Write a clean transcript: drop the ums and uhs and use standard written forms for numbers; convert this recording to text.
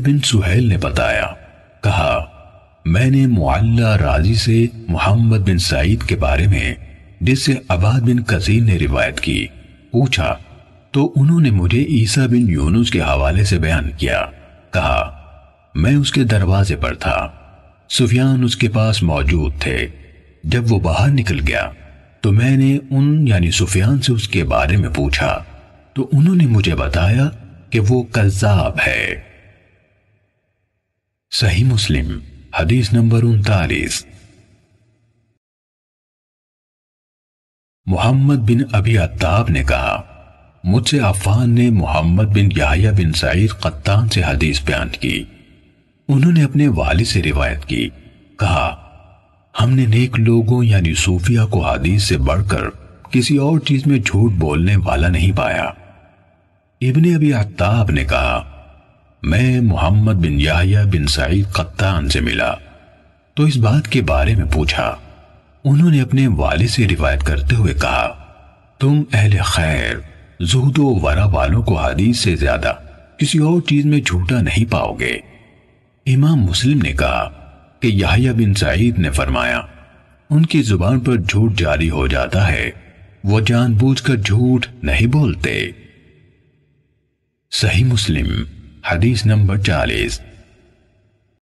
بن سہیل نے بتایا، کہا میں نے معلّہ رازی سے محمد بن سعید کے بارے میں، جس سے عباد بن کثیر نے روایت کی، پوچھا تو انہوں نے مجھے عیسیٰ بن یونس کے حوالے سے بیان کیا۔ کہا میں اس کے دروازے پر تھا، سفیان اس کے پاس موجود تھے۔ جب وہ باہر نکل گیا تو میں نے ان یعنی سفیان سے اس کے بارے میں پوچھا تو انہوں نے مجھے بتایا کہ وہ کذاب ہے۔ صحیح مسلم حدیث نمبر 39۔ محمد بن ابی عتاب نے کہا مجھ سے عفان نے محمد بن یحییٰ بن سعید قطان سے حدیث بیان کی، انہوں نے اپنے والد سے روایت کی، کہا ہم نے نیک لوگوں یعنی صوفیہ کو حدیث سے بڑھ کر کسی اور چیز میں جھوٹ بولنے والا نہیں پایا۔ ابن ابی عتاب نے کہا میں محمد بن یحییٰ بن سعید قطان سے ملا تو اس بات کے بارے میں پوچھا، انہوں نے اپنے والد سے روایت کرتے ہوئے کہا تم اہل خیر زہد و ورع والوں کو حدیث سے زیادہ کسی اور چیز میں جھوٹا نہیں پاؤ گے۔ امام مسلم نے کہا کہ یحییٰ بن سعید نے فرمایا ان کی زبان پر جھوٹ جاری ہو جاتا ہے، وہ جان بوجھ کر جھوٹ نہیں بولتے۔ صحیح مسلم حدیث نمبر 40۔